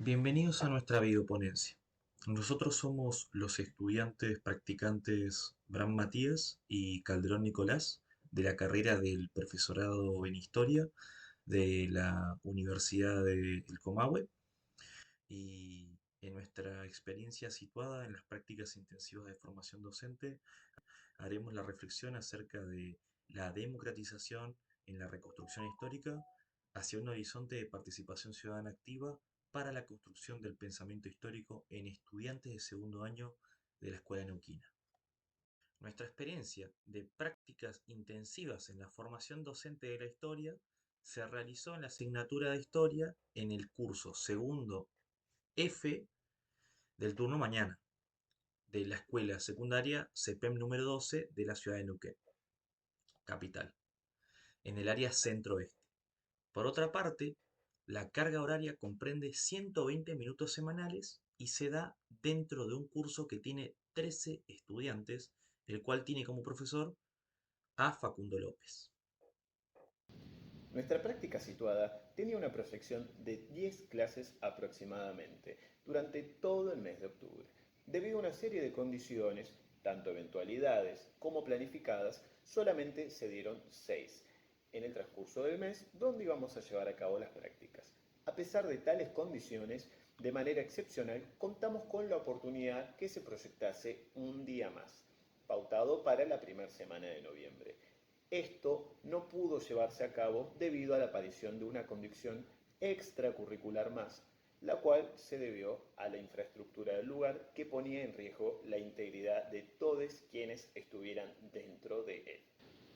Bienvenidos a nuestra videoponencia. Nosotros somos los estudiantes practicantes Bram Matías y Calderón Nicolás de la carrera del profesorado en Historia de la Universidad del Comahue y en nuestra experiencia situada en las prácticas intensivas de formación docente haremos la reflexión acerca de la democratización en la reconstrucción histórica hacia un horizonte de participación ciudadana activa para la construcción del pensamiento histórico en estudiantes de segundo año de la Escuela Neuquina. Nuestra experiencia de prácticas intensivas en la formación docente de la historia se realizó en la asignatura de historia en el curso segundo F del turno mañana de la escuela secundaria CEPEM número 12 de la ciudad de Neuquén, capital, en el área centro-oeste. Por otra parte, la carga horaria comprende 120 minutos semanales y se da dentro de un curso que tiene 13 estudiantes, el cual tiene como profesor a Facundo López. Nuestra práctica situada tenía una proyección de 10 clases aproximadamente durante todo el mes de octubre. Debido a una serie de condiciones, tanto eventualidades como planificadas, solamente se dieron 6 en el transcurso del mes donde íbamos a llevar a cabo las prácticas. A pesar de tales condiciones, de manera excepcional, contamos con la oportunidad que se proyectase un día más, pautado para la primera semana de noviembre. Esto no pudo llevarse a cabo debido a la aparición de una condición extracurricular más, la cual se debió a la infraestructura del lugar que ponía en riesgo la integridad de todos quienes estuvieran dentro de él.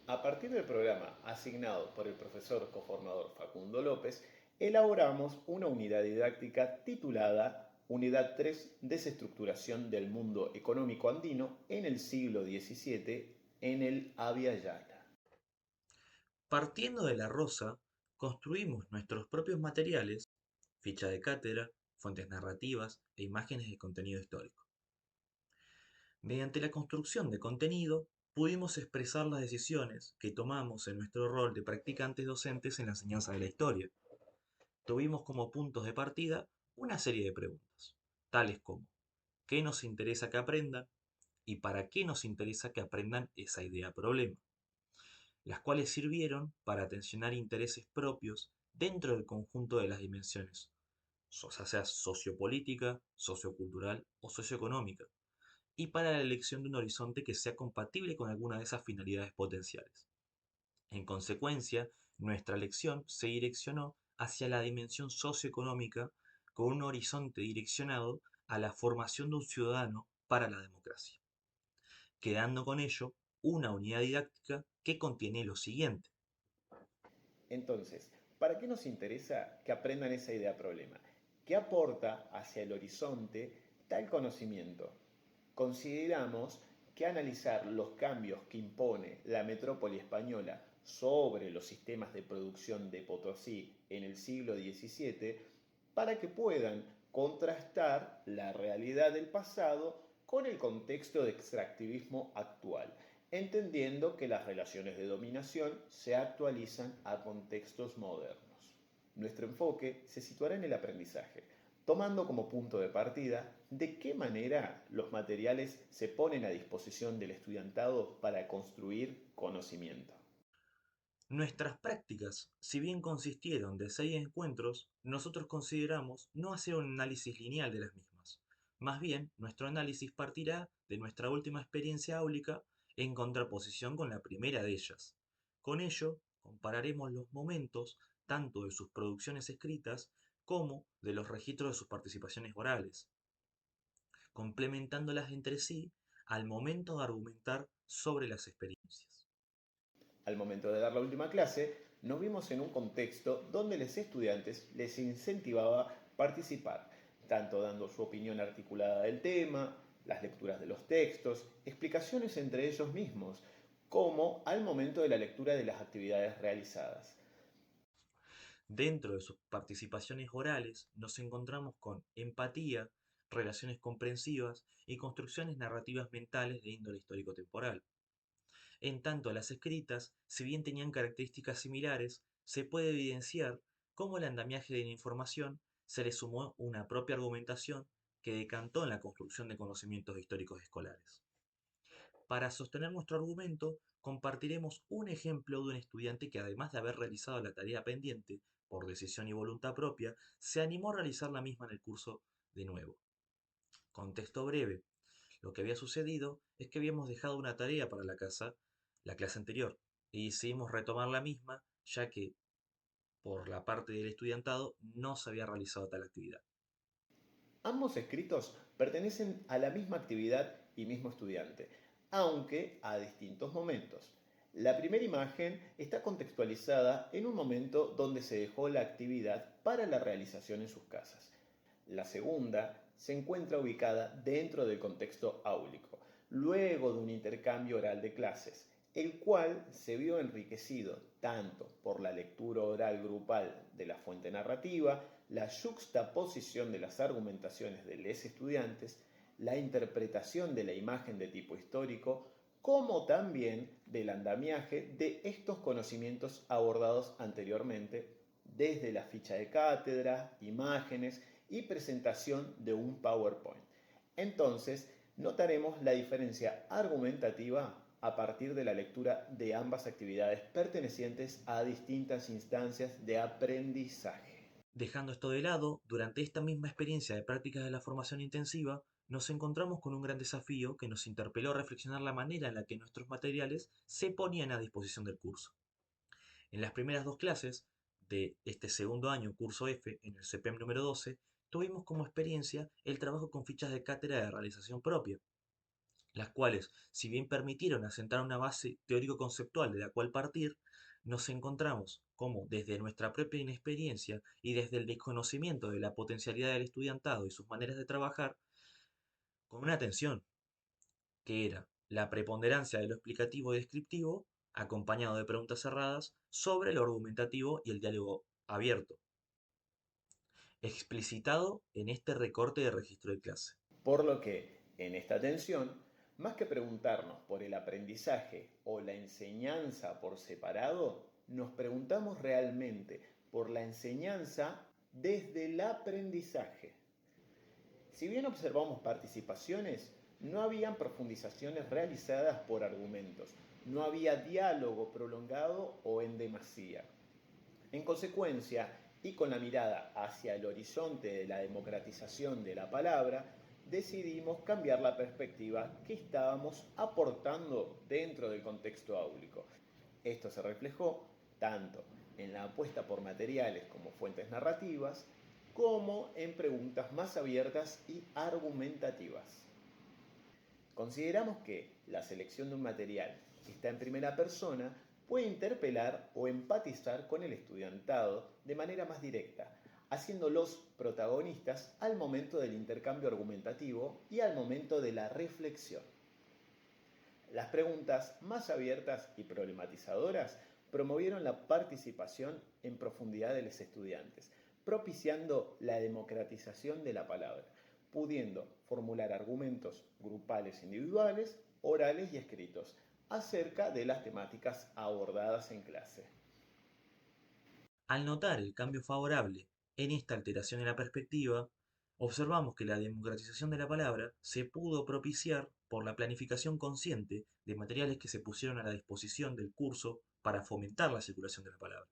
A partir del programa asignado por el profesor coformador Facundo López, elaboramos una unidad didáctica titulada Unidad 3, Desestructuración del mundo económico andino en el siglo XVII en el Abya Yala. Partiendo de la rosa, construimos nuestros propios materiales, ficha de cátedra, fuentes narrativas e imágenes de contenido histórico. Mediante la construcción de contenido, pudimos expresar las decisiones que tomamos en nuestro rol de practicantes docentes en la enseñanza de la historia. Tuvimos como puntos de partida una serie de preguntas, tales como ¿qué nos interesa que aprendan? ¿Y para qué nos interesa que aprendan esa idea problema? Las cuales sirvieron para tensionar intereses propios dentro del conjunto de las dimensiones, ya sea sociopolítica, sociocultural o socioeconómica, y para la elección de un horizonte que sea compatible con alguna de esas finalidades potenciales. En consecuencia, nuestra elección se direccionó hacia la dimensión socioeconómica con un horizonte direccionado a la formación de un ciudadano para la democracia, quedando con ello una unidad didáctica que contiene lo siguiente. Entonces, ¿para qué nos interesa que aprendan esa idea problema? ¿Qué aporta hacia el horizonte tal conocimiento? Consideramos que analizar los cambios que impone la metrópoli española sobre los sistemas de producción de Potosí en el siglo XVII para que puedan contrastar la realidad del pasado con el contexto de extractivismo actual, entendiendo que las relaciones de dominación se actualizan a contextos modernos. Nuestro enfoque se situará en el aprendizaje, tomando como punto de partida de qué manera los materiales se ponen a disposición del estudiantado para construir conocimiento. Nuestras prácticas, si bien consistieron de 6 encuentros, nosotros consideramos no hacer un análisis lineal de las mismas. Más bien, nuestro análisis partirá de nuestra última experiencia áulica en contraposición con la primera de ellas. Con ello, compararemos los momentos tanto de sus producciones escritas como de los registros de sus participaciones orales, complementándolas entre sí al momento de argumentar sobre las experiencias. Al momento de dar la última clase, nos vimos en un contexto donde los estudiantes les incentivaba participar, tanto dando su opinión articulada del tema, las lecturas de los textos, explicaciones entre ellos mismos, como al momento de la lectura de las actividades realizadas. Dentro de sus participaciones orales nos encontramos con empatía, relaciones comprensivas y construcciones narrativas mentales de índole histórico-temporal. En tanto, las escritas, si bien tenían características similares, se puede evidenciar cómo el andamiaje de la información se le sumó una propia argumentación que decantó en la construcción de conocimientos históricos escolares. Para sostener nuestro argumento, compartiremos un ejemplo de un estudiante que, además de haber realizado la tarea pendiente por decisión y voluntad propia, se animó a realizar la misma en el curso de nuevo. Contexto breve. Lo que había sucedido es que habíamos dejado una tarea para la clase anterior, y decidimos retomar la misma, ya que por la parte del estudiantado no se había realizado tal actividad. Ambos escritos pertenecen a la misma actividad y mismo estudiante, aunque a distintos momentos. La primera imagen está contextualizada en un momento donde se dejó la actividad para la realización en sus casas. La segunda se encuentra ubicada dentro del contexto áulico, luego de un intercambio oral de clases, el cual se vio enriquecido tanto por la lectura oral grupal de la fuente narrativa, la yuxtaposición de las argumentaciones de los estudiantes, la interpretación de la imagen de tipo histórico, como también del andamiaje de estos conocimientos abordados anteriormente, desde la ficha de cátedra, imágenes y presentación de un PowerPoint. Entonces, notaremos la diferencia argumentativa a partir de la lectura de ambas actividades pertenecientes a distintas instancias de aprendizaje. Dejando esto de lado, durante esta misma experiencia de prácticas de la formación intensiva, nos encontramos con un gran desafío que nos interpeló a reflexionar la manera en la que nuestros materiales se ponían a disposición del curso. En las primeras dos clases de este segundo año, curso F, en el CPEM número 12, tuvimos como experiencia el trabajo con fichas de cátedra de realización propia, las cuales, si bien permitieron asentar una base teórico-conceptual de la cual partir, nos encontramos como desde nuestra propia inexperiencia y desde el desconocimiento de la potencialidad del estudiantado y sus maneras de trabajar, con una tensión, que era la preponderancia de lo explicativo y descriptivo, acompañado de preguntas cerradas sobre lo argumentativo y el diálogo abierto, explicitado en este recorte de registro de clase. Por lo que, en esta tensión, más que preguntarnos por el aprendizaje o la enseñanza por separado, nos preguntamos realmente por la enseñanza desde el aprendizaje. Si bien observamos participaciones, no habían profundizaciones realizadas por argumentos, no había diálogo prolongado o en demasía. En consecuencia, y con la mirada hacia el horizonte de la democratización de la palabra, decidimos cambiar la perspectiva que estábamos aportando dentro del contexto áulico. Esto se reflejó tanto en la apuesta por materiales como fuentes narrativas, como en preguntas más abiertas y argumentativas. Consideramos que la selección de un material que está en primera persona puede interpelar o empatizar con el estudiantado de manera más directa, haciéndolos protagonistas al momento del intercambio argumentativo y al momento de la reflexión. Las preguntas más abiertas y problematizadoras promovieron la participación en profundidad de los estudiantes, propiciando la democratización de la palabra, pudiendo formular argumentos grupales e individuales, orales y escritos, acerca de las temáticas abordadas en clase. Al notar el cambio favorable en esta alteración en la perspectiva, observamos que la democratización de la palabra se pudo propiciar por la planificación consciente de materiales que se pusieron a la disposición del curso para fomentar la circulación de la palabra.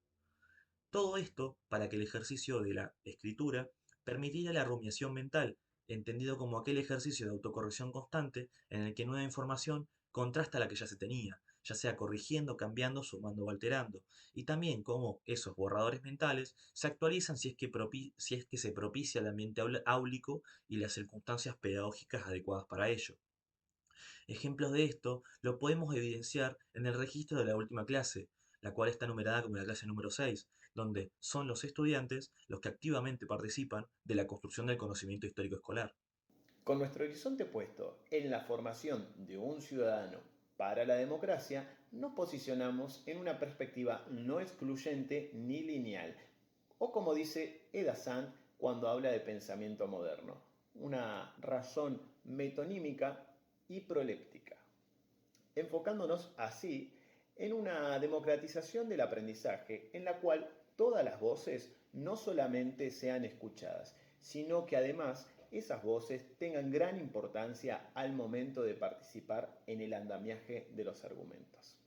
Todo esto para que el ejercicio de la escritura permitiera la rumiación mental, entendido como aquel ejercicio de autocorrección constante en el que nueva información contrasta la que ya se tenía, ya sea corrigiendo, cambiando, sumando o alterando, y también cómo esos borradores mentales se actualizan si es que se propicia el ambiente áulico y las circunstancias pedagógicas adecuadas para ello. Ejemplos de esto lo podemos evidenciar en el registro de la última clase, la cual está numerada como la clase número 6, donde son los estudiantes los que activamente participan de la construcción del conocimiento histórico escolar. Con nuestro horizonte puesto en la formación de un ciudadano para la democracia, nos posicionamos en una perspectiva no excluyente ni lineal, o como dice Eda Sand cuando habla de pensamiento moderno, una razón metonímica y proléptica, enfocándonos así en una democratización del aprendizaje en la cual todas las voces no solamente sean escuchadas, sino que además esas voces tengan gran importancia al momento de participar en el andamiaje de los argumentos.